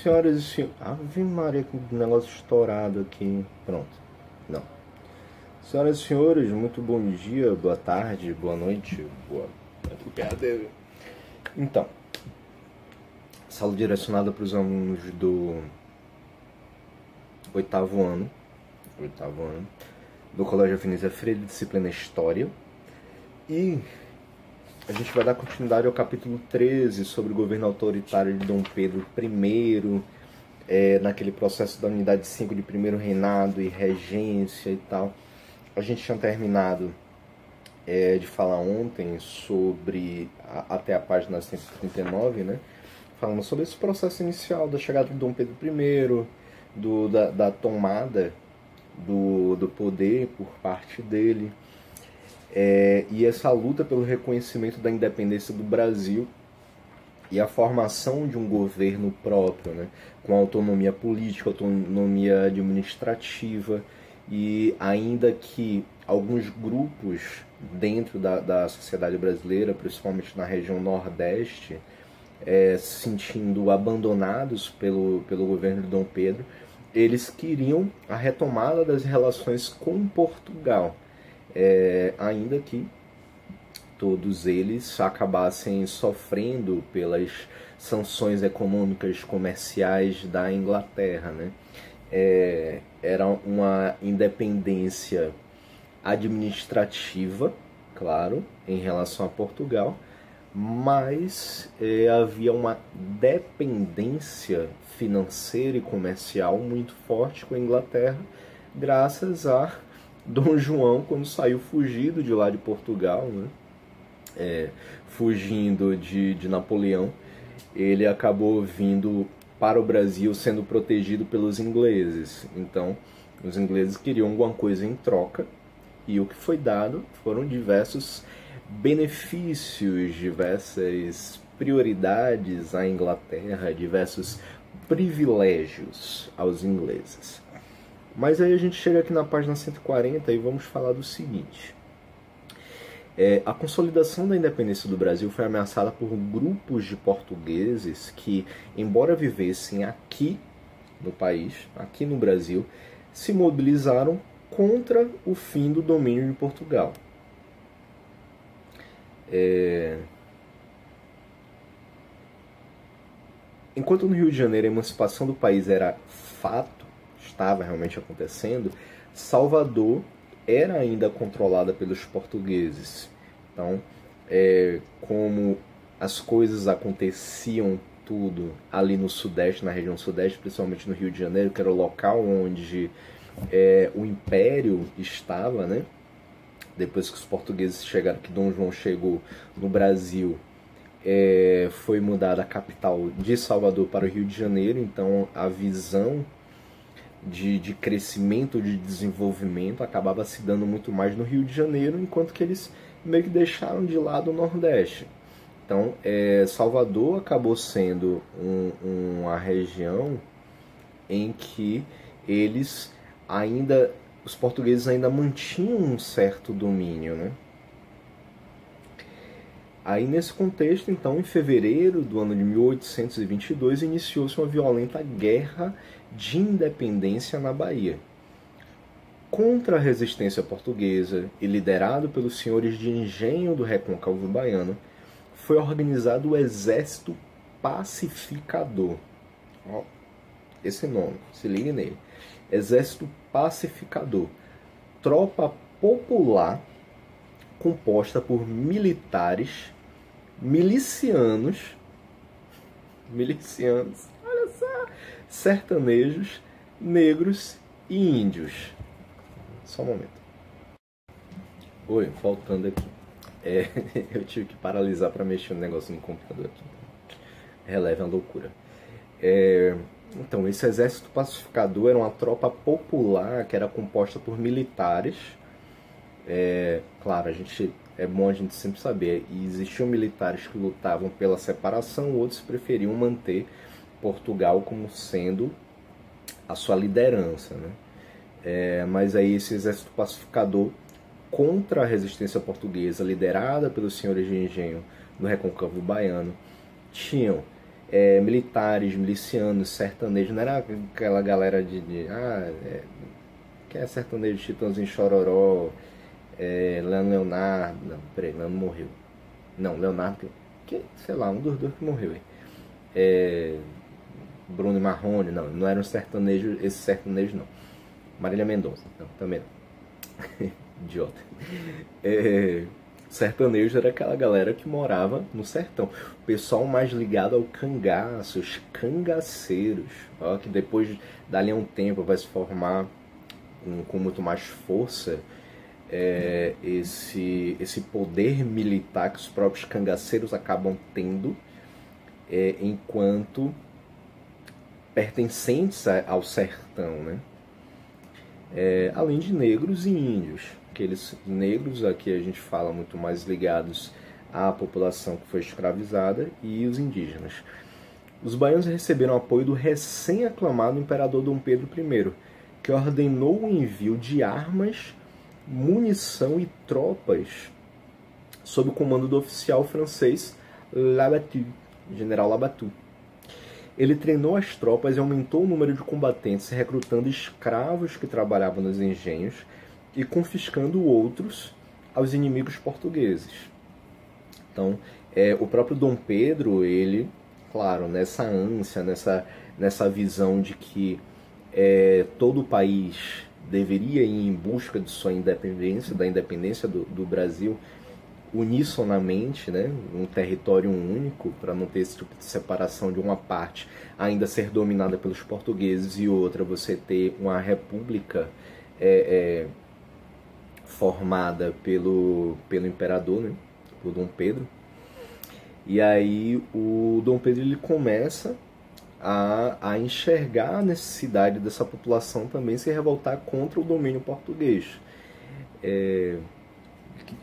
Senhoras e senhores... Ave Maria, que negócio estourado aqui. Pronto. Não. Senhoras e senhores, muito bom dia, boa tarde, boa noite, boa madrugada. Então, sala direcionada para os alunos do oitavo ano do Colégio Avenida Freire, disciplina História. E a gente vai dar continuidade ao capítulo 13 sobre o governo autoritário de Dom Pedro I, naquele processo da unidade 5 de primeiro reinado e regência e tal. A gente tinha terminado de falar ontem sobre, até a página 139, né? Falando sobre esse processo inicial da chegada de Dom Pedro I, da tomada do poder por parte dele, e essa luta pelo reconhecimento da independência do Brasil e a formação de um governo próprio, né, com autonomia política, autonomia administrativa, e ainda que alguns grupos dentro da sociedade brasileira, principalmente na região Nordeste, se sentindo abandonados pelo governo de Dom Pedro, eles queriam a retomada das relações com Portugal, ainda que todos eles acabassem sofrendo pelas sanções econômicas comerciais da Inglaterra, né? Era uma independência administrativa, claro, em relação a Portugal, mas havia uma dependência financeira e comercial muito forte com a Inglaterra, graças a Dom João, quando saiu fugido de lá de Portugal, né? Fugindo de Napoleão, ele acabou vindo para o Brasil sendo protegido pelos ingleses. Então, os ingleses queriam alguma coisa em troca, e o que foi dado foram diversos benefícios, diversas prioridades à Inglaterra, diversos privilégios aos ingleses. Mas aí a gente chega aqui na página 140 e vamos falar do seguinte. A consolidação da independência do Brasil foi ameaçada por grupos de portugueses que, embora vivessem aqui no país, aqui no Brasil, se mobilizaram contra o fim do domínio de Portugal. Enquanto no Rio de Janeiro a emancipação do país era fato, estava realmente acontecendo, Salvador era ainda controlada pelos portugueses. Então, como as coisas aconteciam tudo ali no Sudeste, na região Sudeste, principalmente no Rio de Janeiro, que era o local onde o Império estava, né? Depois que os portugueses chegaram, que Dom João chegou no Brasil, foi mudada a capital de Salvador para o Rio de Janeiro. Então a visão de crescimento, de desenvolvimento acabava se dando muito mais no Rio de Janeiro, enquanto que eles meio que deixaram de lado o Nordeste. Então Salvador acabou sendo uma região em que os portugueses ainda mantinham um certo domínio, né? Aí, nesse contexto, então, em fevereiro do ano de 1822, iniciou-se uma violenta guerra de independência na Bahia. Contra a resistência portuguesa e liderado pelos senhores de engenho do Recôncavo Baiano, foi organizado o Exército Pacificador. Ó, esse nome, se ligue nele. Exército Pacificador. Tropa popular composta por milicianos, olha só, sertanejos, negros e índios. Só um momento. Oi, faltando aqui. Eu tive que paralisar para mexer no negócio no computador aqui. Releve a loucura. Então, esse exército pacificador era uma tropa popular que era composta por militares. Claro, é bom a gente sempre saber, e existiam militares que lutavam pela separação, outros preferiam manter Portugal como sendo a sua liderança, né? Mas aí esse exército pacificador contra a resistência portuguesa, liderada pelos senhores de engenho do Recôncavo Baiano, tinham militares, milicianos, sertanejos, não era aquela galera que é sertanejo, Chitãozinho Chororó, Leandro Leonardo, não, peraí, Leandro morreu. Não, Leonardo, sei lá, um dos dois que morreu. Bruno e Marrone, não era um sertanejo, esse sertanejo não. Marília Mendonça, não, também não. Idiota. Sertanejo era aquela galera que morava no sertão. O pessoal mais ligado ao cangaço, os cangaceiros, ó, que depois, dali a um tempo, vai se formar com muito mais força esse poder militar que os próprios cangaceiros acabam tendo enquanto pertencentes ao sertão, né? Além de negros e índios. Aqueles negros aqui a gente fala muito mais ligados à população que foi escravizada e os indígenas. Os baianos receberam apoio do recém-aclamado imperador Dom Pedro I, que ordenou o envio de armas, munição e tropas sob o comando do oficial francês Labatut, general Labatut. Ele treinou as tropas e aumentou o número de combatentes, recrutando escravos que trabalhavam nos engenhos e confiscando outros aos inimigos portugueses. Então, o próprio Dom Pedro, ele, claro, nessa ânsia, nessa visão de que todo o país deveria ir em busca de sua independência, da independência do Brasil, unissonamente, né, um território único, para não ter esse tipo de separação de uma parte ainda ser dominada pelos portugueses e outra você ter uma república formada pelo imperador, né, por Dom Pedro. E aí o Dom Pedro ele começa a enxergar a necessidade dessa população também se revoltar contra o domínio português.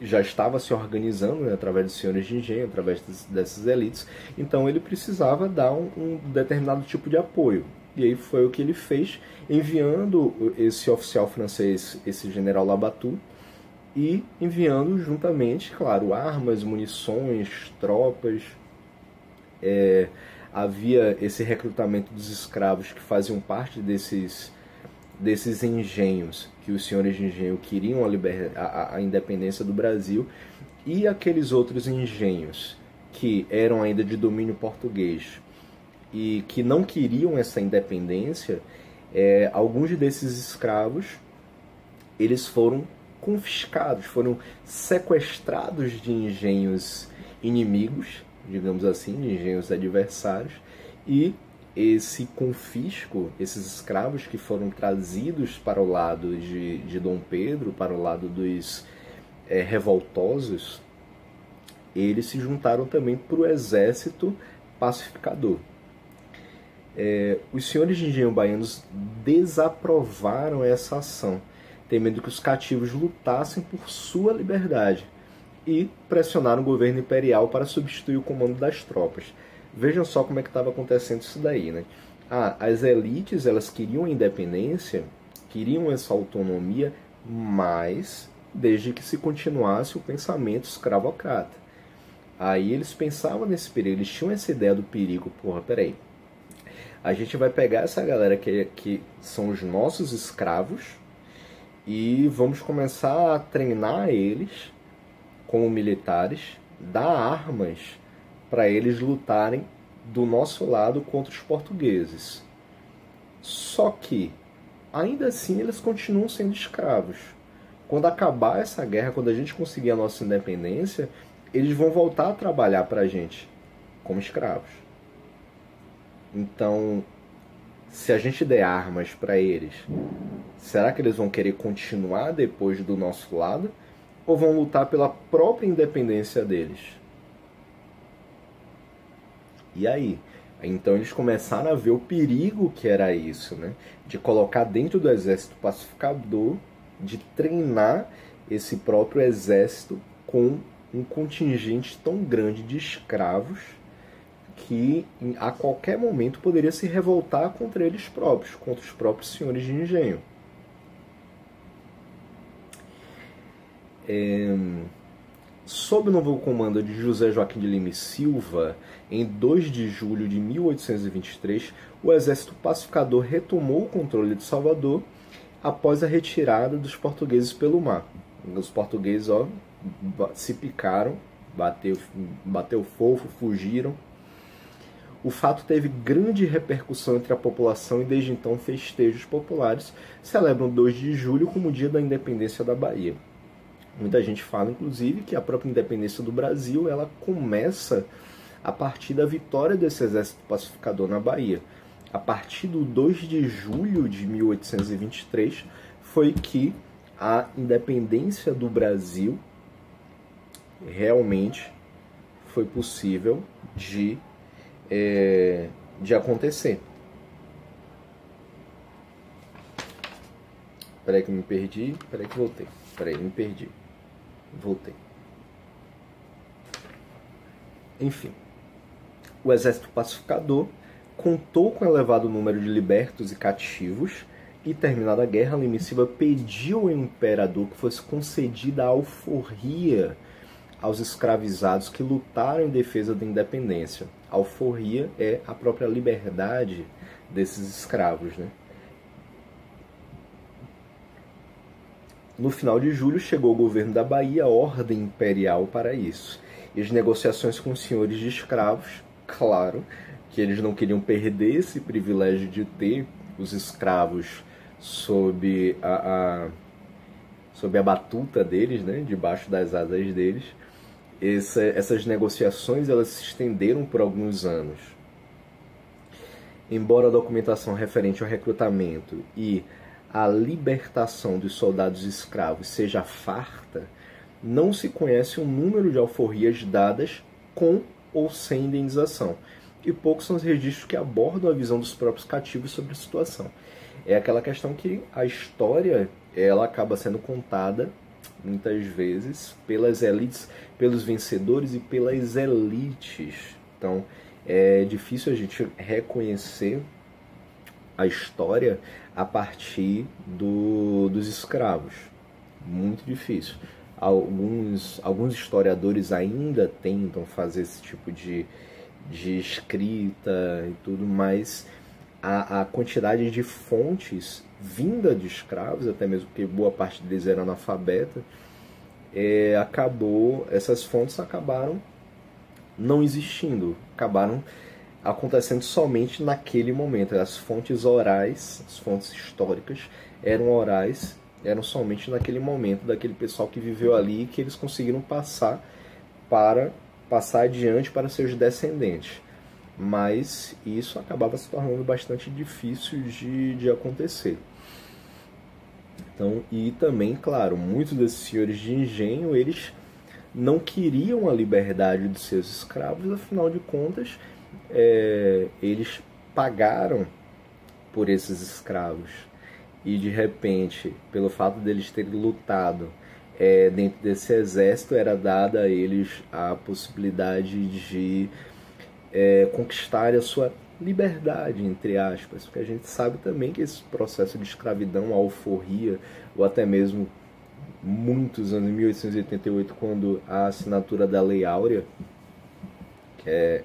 Já estava se organizando, né, através dos senhores de engenho, através dessas elites, então ele precisava dar um determinado tipo de apoio. E aí foi o que ele fez, enviando esse oficial francês, esse general Labatut, e enviando juntamente, claro, armas, munições, tropas. Havia esse recrutamento dos escravos que faziam parte desses engenhos, que os senhores de engenho queriam a independência do Brasil, e aqueles outros engenhos que eram ainda de domínio português e que não queriam essa independência, alguns desses escravos eles foram confiscados, foram sequestrados de engenhos inimigos, digamos assim, de engenhos adversários, e esse confisco, esses escravos que foram trazidos para o lado de Dom Pedro, para o lado dos revoltosos, eles se juntaram também para o exército pacificador. Os senhores de engenho baianos desaprovaram essa ação, temendo que os cativos lutassem por sua liberdade, e pressionaram o governo imperial para substituir o comando das tropas. Vejam só como é que estava acontecendo isso daí, né? As elites, elas queriam a independência, queriam essa autonomia, mas desde que se continuasse o pensamento escravocrata. Aí eles pensavam nesse perigo, eles tinham essa ideia do perigo. Peraí, a gente vai pegar essa galera que são os nossos escravos e vamos começar a treinar eles como militares, dar armas para eles lutarem do nosso lado contra os portugueses. Só que, ainda assim, eles continuam sendo escravos. Quando acabar essa guerra, quando a gente conseguir a nossa independência, eles vão voltar a trabalhar para a gente como escravos. Então, se a gente der armas para eles, será que eles vão querer continuar depois do nosso lado? Ou vão lutar pela própria independência deles? E aí? Então eles começaram a ver o perigo que era isso, né? De colocar dentro do exército pacificador, de treinar esse próprio exército com um contingente tão grande de escravos que a qualquer momento poderia se revoltar contra eles próprios, contra os próprios senhores de engenho. Sob o novo comando de José Joaquim de Lima e Silva, em 2 de julho de 1823, o exército pacificador retomou o controle de Salvador após a retirada dos portugueses pelo mar. Os portugueses se picaram, bateu fofo, fugiram. O fato teve grande repercussão entre a população e desde então festejos populares celebram 2 de julho como o dia da independência da Bahia. Muita gente fala, inclusive, que a própria independência do Brasil ela começa a partir da vitória desse exército pacificador na Bahia. A partir do 2 de julho de 1823 foi que a independência do Brasil realmente foi possível de acontecer. Peraí que eu me perdi, peraí que voltei. Peraí, me perdi. Voltei. Enfim, o exército pacificador contou com um elevado número de libertos e cativos e, terminada a guerra, Lima e Silva pediu ao imperador que fosse concedida a alforria aos escravizados que lutaram em defesa da independência. A alforria é a própria liberdade desses escravos, né? No final de julho chegou o governo da Bahia a ordem imperial para isso. E as negociações com os senhores de escravos, claro, que eles não queriam perder esse privilégio de ter os escravos sob a batuta deles, né, debaixo das asas deles. Essas negociações elas se estenderam por alguns anos. Embora a documentação referente ao recrutamento e a libertação dos soldados escravos seja farta, não se conhece o número de alforrias dadas com ou sem indenização, e poucos são os registros que abordam a visão dos próprios cativos sobre a situação. É aquela questão que a história ela acaba sendo contada, muitas vezes, pelas elites, pelos vencedores e pelas elites. Então, é difícil a gente reconhecer a história a partir dos escravos. Muito difícil. Alguns historiadores ainda tentam fazer esse tipo de escrita e tudo, mas a quantidade de fontes vinda de escravos, até mesmo porque boa parte deles era analfabeta, essas fontes acabaram não existindo, acabaram acontecendo somente naquele momento. As fontes orais, as fontes históricas eram orais, eram somente naquele momento daquele pessoal que viveu ali e que eles conseguiram passar adiante para seus descendentes. Mas isso acabava se tornando bastante difícil de acontecer. Então, e também, claro, muitos desses senhores de engenho, eles não queriam a liberdade de seus escravos, afinal de contas, eles pagaram por esses escravos. E de repente, pelo fato deles terem lutado dentro desse exército, era dada a eles a possibilidade de conquistar a sua liberdade, entre aspas, porque a gente sabe também que esse processo de escravidão, a alforria, ou até mesmo muitos anos, em 1888, quando a assinatura da Lei Áurea, que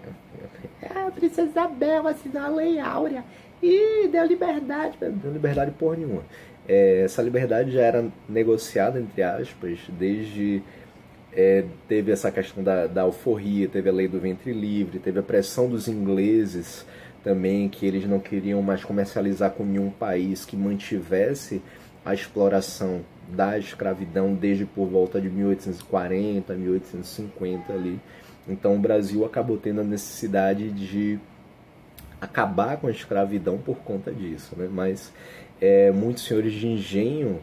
a Princesa Isabel assinou a Lei Áurea e deu liberdade. Não deu liberdade porra nenhuma. Essa liberdade já era negociada, entre aspas, desde... teve essa questão da alforria, teve a lei do ventre livre, teve a pressão dos ingleses também, que eles não queriam mais comercializar com nenhum país que mantivesse a exploração da escravidão desde por volta de 1840, 1850 ali. Então o Brasil acabou tendo a necessidade de acabar com a escravidão por conta disso, né? Mas muitos senhores de engenho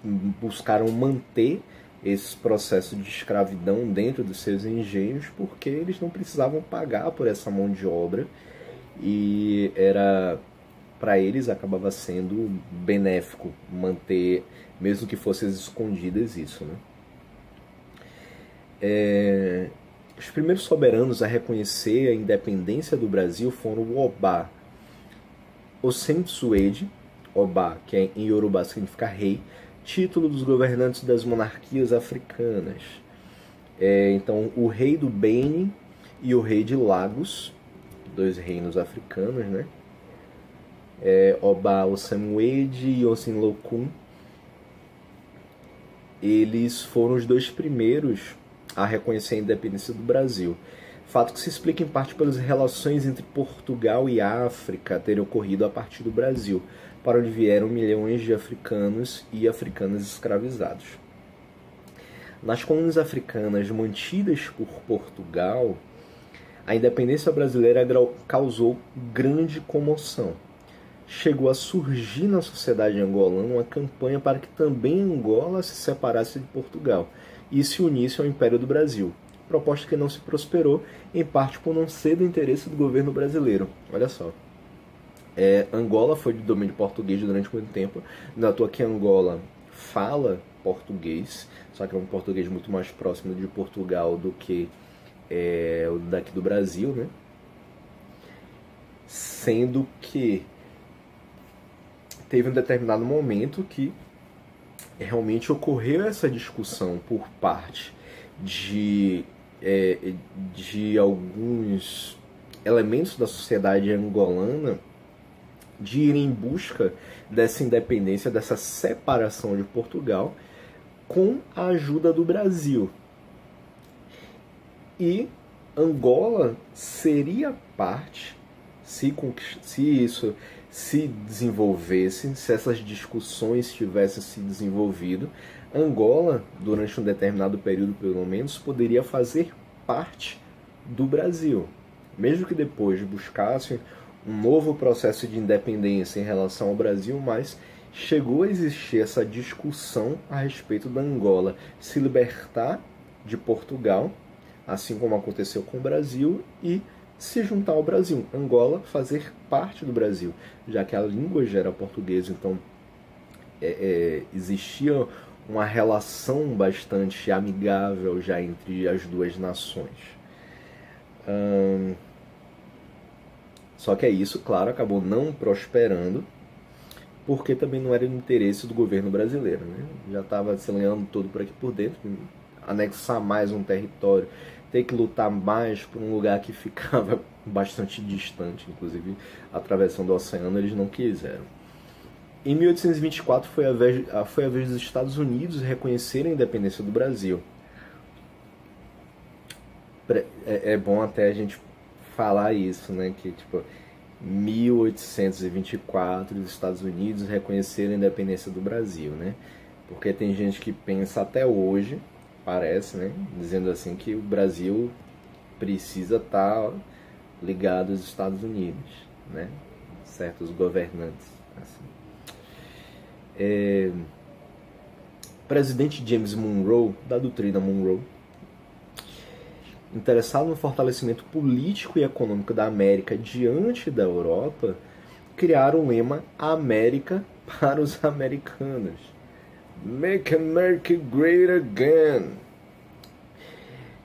buscaram manter esse processo de escravidão dentro dos seus engenhos porque eles não precisavam pagar por essa mão de obra e para eles acabava sendo benéfico manter, mesmo que fossem escondidas, isso, né? Os primeiros soberanos a reconhecer a independência do Brasil foram o Obá Osensuede, Obá, que em Yorubá significa rei, título dos governantes das monarquias africanas. Então, o rei do Benin e o rei de Lagos, dois reinos africanos, né? Oba Osemwede e Osinlokun, eles foram os dois primeiros a reconhecer a independência do Brasil. Fato que se explica em parte pelas relações entre Portugal e África terem ocorrido a partir do Brasil, para onde vieram milhões de africanos e africanas escravizados. Nas colônias africanas mantidas por Portugal, a independência brasileira causou grande comoção. Chegou a surgir na sociedade angolana uma campanha para que também Angola se separasse de Portugal e se unisse ao Império do Brasil, proposta que não se prosperou, em parte por não ser do interesse do governo brasileiro. Olha só. Angola foi de domínio português durante muito tempo, não é à toa que Angola fala português, só que é um português muito mais próximo de Portugal do que o daqui do Brasil, né? Sendo que teve um determinado momento que realmente ocorreu essa discussão por parte de alguns elementos da sociedade angolana de ir em busca dessa independência, dessa separação de Portugal, com a ajuda do Brasil. E Angola seria parte, se isso se desenvolvesse, se essas discussões tivessem se desenvolvido, Angola, durante um determinado período pelo menos, poderia fazer parte do Brasil. Mesmo que depois buscasse um novo processo de independência em relação ao Brasil, mas chegou a existir essa discussão a respeito da Angola se libertar de Portugal, assim como aconteceu com o Brasil, e se juntar ao Brasil. Angola fazer parte do Brasil, já que a língua já era portuguesa, então existia uma relação bastante amigável já entre as duas nações. Só que isso, claro, acabou não prosperando, porque também não era do interesse do governo brasileiro, né? Já estava se alinhando todo por aqui por dentro, anexar mais um território, ter que lutar mais por um lugar que ficava bastante distante, inclusive atravessando o oceano, eles não quiseram. Em 1824 foi a vez dos Estados Unidos reconhecerem a independência do Brasil. É bom até a gente falar isso, né? Que tipo, 1824 os Estados Unidos reconheceram a independência do Brasil, né? Porque tem gente que pensa até hoje, parece, né? Dizendo assim que o Brasil precisa estar ligado aos Estados Unidos, né? Certos governantes. Assim. Presidente James Monroe, da doutrina Monroe, interessado no fortalecimento político e econômico da América diante da Europa, criaram o lema América para os americanos. Make America Great Again.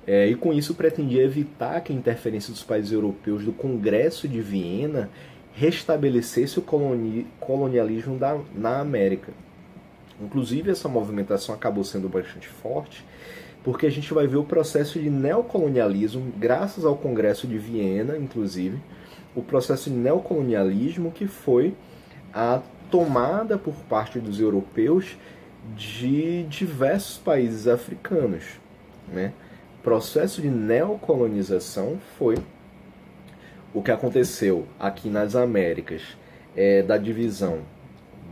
E com isso pretendia evitar que a interferência dos países europeus do Congresso de Viena restabelecesse o colonialismo na América. Inclusive, essa movimentação acabou sendo bastante forte, porque a gente vai ver o processo de neocolonialismo, graças ao Congresso de Viena, inclusive, o processo de neocolonialismo que foi a tomada por parte dos europeus de diversos países africanos, né? O processo de neocolonização foi o que aconteceu aqui nas Américas, da divisão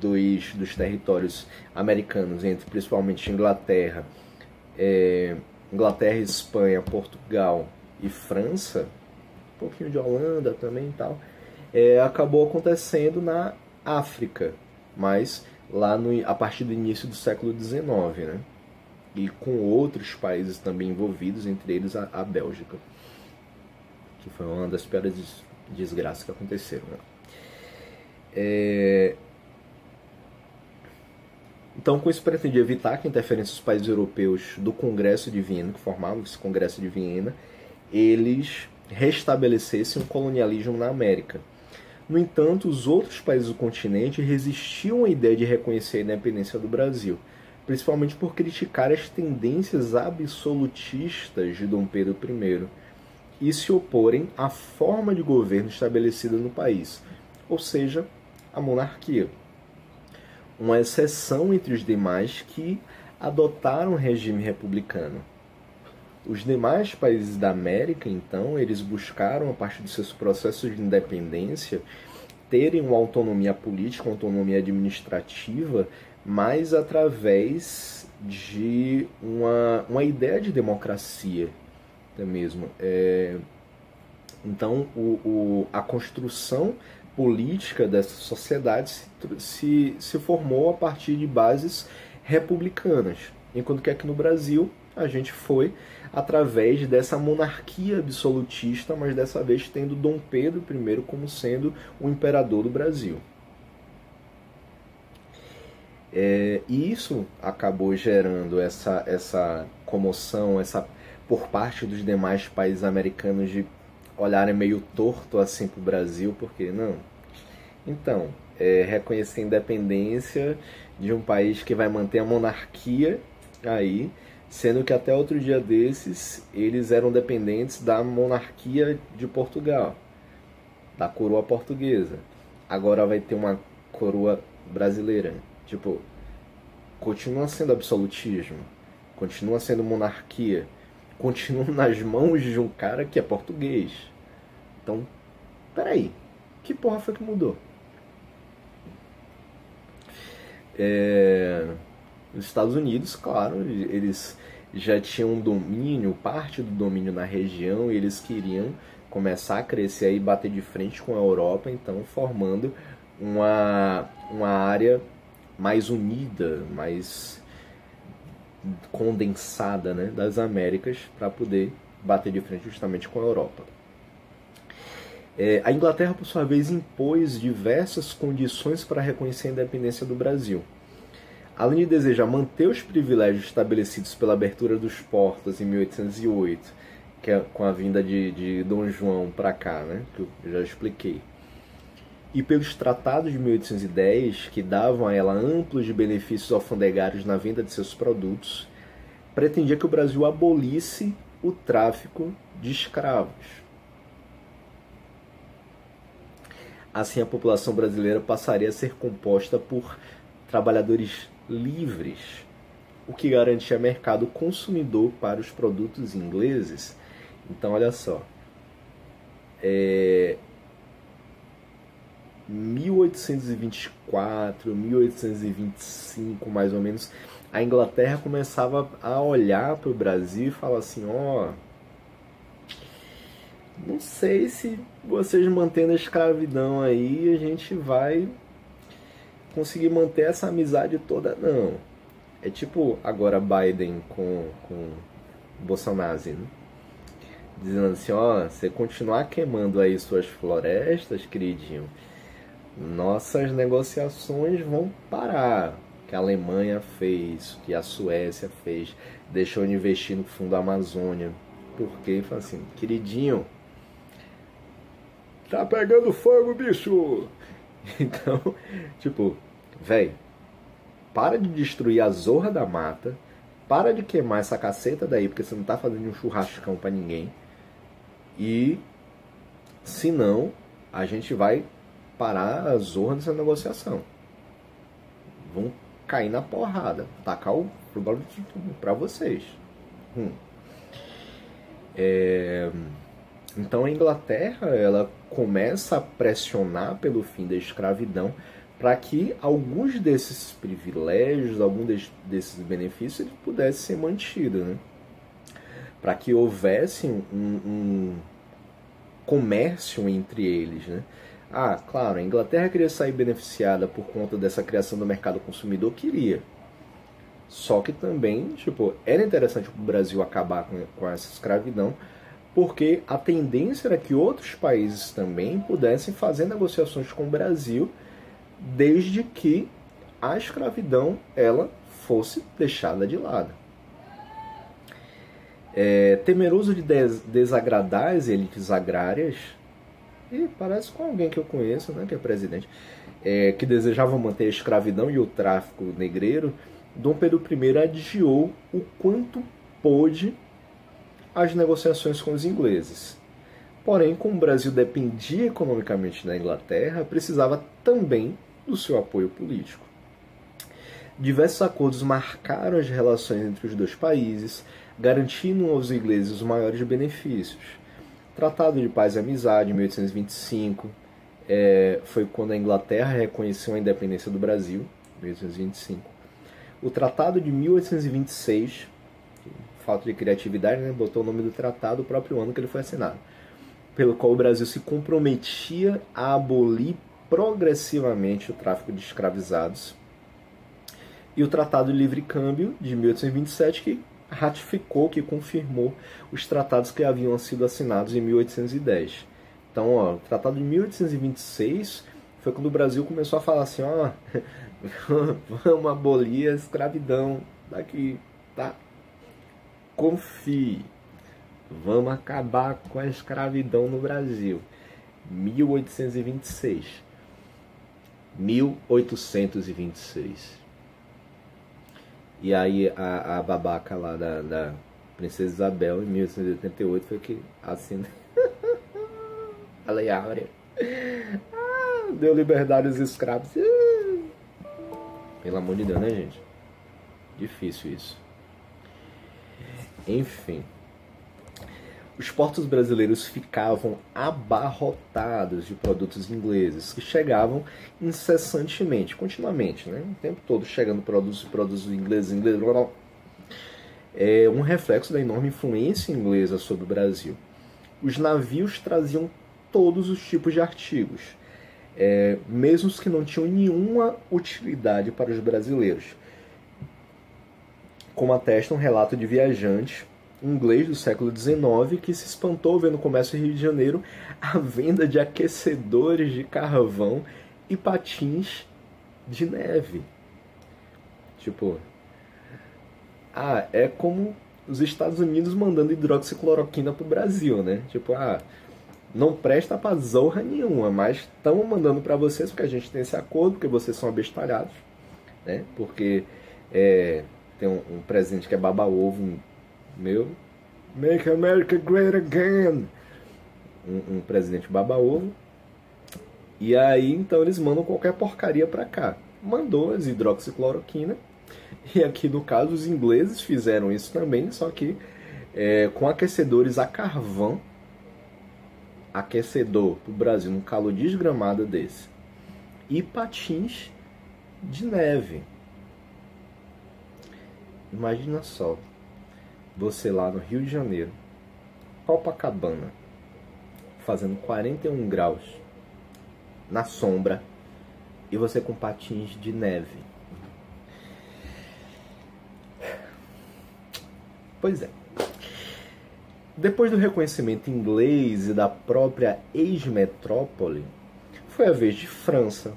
dos territórios americanos entre principalmente Inglaterra, Espanha, Portugal e França, um pouquinho de Holanda também e tal, acabou acontecendo na África, mas lá a partir do início do século XIX, né? E com outros países também envolvidos, entre eles a Bélgica, que foi uma das piores desgraças que aconteceram, né? Então, com isso, pretendia evitar que a interferência dos países europeus do Congresso de Viena, que formavam esse Congresso de Viena, eles restabelecessem um colonialismo na América. No entanto, os outros países do continente resistiam à ideia de reconhecer a independência do Brasil, principalmente por criticar as tendências absolutistas de Dom Pedro I e se oporem à forma de governo estabelecida no país, ou seja, a monarquia. Uma exceção entre os demais que adotaram o regime republicano. Os demais países da América, então, eles buscaram, a partir de seus processos de independência, terem uma autonomia política, uma autonomia administrativa, mas através de uma ideia de democracia mesmo. Então, a construção política dessa sociedade se formou a partir de bases republicanas, enquanto que aqui no Brasil a gente foi através dessa monarquia absolutista, mas dessa vez tendo Dom Pedro I como sendo o imperador do Brasil. E isso acabou gerando essa comoção, por parte dos demais países americanos de olharem meio torto assim para o Brasil, porque não. Então, reconhecer a independência de um país que vai manter a monarquia aí, sendo que até outro dia desses eles eram dependentes da monarquia de Portugal, da coroa portuguesa. Agora vai ter uma coroa brasileira. Tipo, continua sendo absolutismo, continua sendo monarquia, continua nas mãos de um cara que é português. Então, peraí, que porra foi que mudou? Os Estados Unidos, claro, eles já tinham um domínio, parte do domínio na região, e eles queriam começar a crescer e bater de frente com a Europa, então formando uma área mais unida, mais condensada, né, das Américas, para poder bater de frente justamente com a Europa. A Inglaterra, por sua vez, impôs diversas condições para reconhecer a independência do Brasil. Além de desejar manter os privilégios estabelecidos pela abertura dos portos em 1808, que é com a vinda de Dom João para cá, né, que eu já expliquei, e pelos tratados de 1810, que davam a ela amplos benefícios alfandegários na venda de seus produtos, pretendia que o Brasil abolisse o tráfico de escravos. Assim, a população brasileira passaria a ser composta por trabalhadores livres, o que garantia mercado consumidor para os produtos ingleses. Então, olha só, 1824, 1825, mais ou menos, a Inglaterra começava a olhar para o Brasil e falar assim, não sei se vocês mantendo a escravidão aí, a gente vai conseguir manter essa amizade toda, não. É tipo agora Biden com Bolsonaro, né? Dizendo assim, você continuar queimando aí suas florestas, queridinho, nossas negociações vão parar. Que a Alemanha fez, que a Suécia fez, deixou de investir no Fundo Amazônia. Porque, fala assim, queridinho, tá pegando fogo, bicho! Então, tipo, véi, para de destruir a zorra da mata, para de queimar essa caceta daí, porque você não tá fazendo um churrascão pra ninguém. E, senão, a gente vai parar a zorra dessa negociação. Vão cair na porrada, tacar o problema pra vocês. Então a Inglaterra, ela começa a pressionar pelo fim da escravidão para que alguns desses privilégios, alguns desses benefícios, eles pudessem ser mantidos, né? Para que houvesse um comércio entre eles, né? Claro, a Inglaterra queria sair beneficiada por conta dessa criação do mercado consumidor, queria. Só que também, era interessante para o Brasil acabar com essa escravidão, porque a tendência era que outros países também pudessem fazer negociações com o Brasil, desde que a escravidão ela fosse deixada de lado. Temeroso de desagradar as elites agrárias, e parece com alguém que eu conheço, né, que é presidente, que desejava manter a escravidão e o tráfico negreiro, Dom Pedro I adiou o quanto pôde as negociações com os ingleses. Porém, como o Brasil dependia economicamente da Inglaterra, precisava também do seu apoio político. Diversos acordos marcaram as relações entre os dois países, garantindo aos ingleses os maiores benefícios. Tratado de Paz e Amizade, em 1825, foi quando a Inglaterra reconheceu a independência do Brasil, 1825. O Tratado de 1826, falta de criatividade, né, botou o nome do tratado o próprio ano que ele foi assinado, pelo qual o Brasil se comprometia a abolir progressivamente o tráfico de escravizados. E o Tratado de Livre Câmbio, de 1827, que ratificou, que confirmou os tratados que haviam sido assinados em 1810. Então, o Tratado de 1826 foi quando o Brasil começou a falar assim, vamos abolir a escravidão daqui, tá? Confie, vamos acabar com a escravidão no Brasil. 1826. 1826. E aí a babaca lá da Princesa Isabel, em 1888, foi que assina a Lei Áurea. Deu liberdade aos escravos. Pelo amor de Deus, né, gente? Difícil isso. Enfim. Os portos brasileiros ficavam abarrotados de produtos ingleses, que chegavam incessantemente, continuamente, né? O tempo todo chegando produtos ingleses, é um reflexo da enorme influência inglesa sobre o Brasil. Os navios traziam todos os tipos de artigos, mesmo os que não tinham nenhuma utilidade para os brasileiros, como atesta um relato de viajante inglês do século XIX que se espantou vendo no comércio do Rio de Janeiro a venda de aquecedores de carvão e patins de neve. Tipo, é como os Estados Unidos mandando hidroxicloroquina pro Brasil, né? Tipo, não presta pra zorra nenhuma, mas estamos mandando para vocês porque a gente tem esse acordo, porque vocês são abestalhados, né? Porque tem um presidente que é baba-ovo meu, Make America Great Again, um presidente baba-ovo, e aí então eles mandam qualquer porcaria pra cá. Mandou as hidroxicloroquina, e aqui no caso os ingleses fizeram isso também, só que com aquecedores a carvão, aquecedor pro Brasil num calor desgramado desse, e patins de neve. Imagina só, você lá no Rio de Janeiro, Copacabana, fazendo 41 graus na sombra e você com patins de neve. Pois é. Depois do reconhecimento inglês e da própria ex-metrópole, foi a vez de França,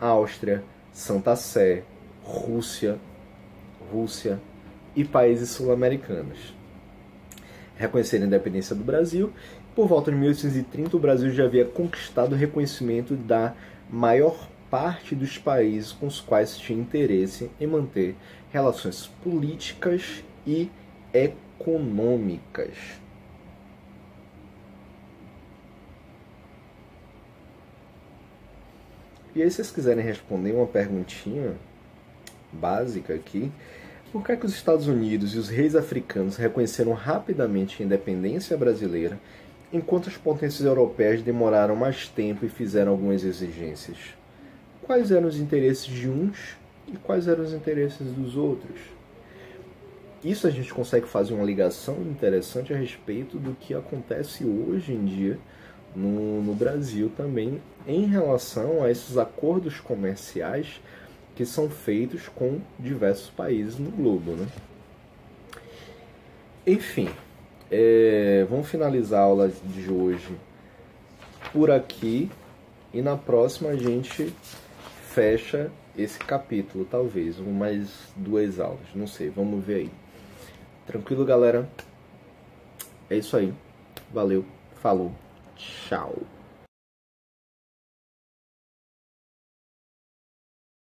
Áustria, Santa Sé, Rússia e países sul-americanos reconheceram a independência do Brasil. Por volta de 1830, o Brasil já havia conquistado o reconhecimento da maior parte dos países com os quais tinha interesse em manter relações políticas e econômicas. E aí, se vocês quiserem responder uma perguntinha básica aqui, por que é que os Estados Unidos e os reis africanos reconheceram rapidamente a independência brasileira, enquanto as potências europeias demoraram mais tempo e fizeram algumas exigências? Quais eram os interesses de uns e quais eram os interesses dos outros? Isso a gente consegue fazer uma ligação interessante a respeito do que acontece hoje em dia no Brasil também, em relação a esses acordos comerciais que são feitos com diversos países no globo, né? Enfim, vamos finalizar a aula de hoje por aqui e na próxima a gente fecha esse capítulo, talvez, mais 2 aulas, não sei, vamos ver aí. Tranquilo, galera? É isso aí. Valeu, falou, tchau.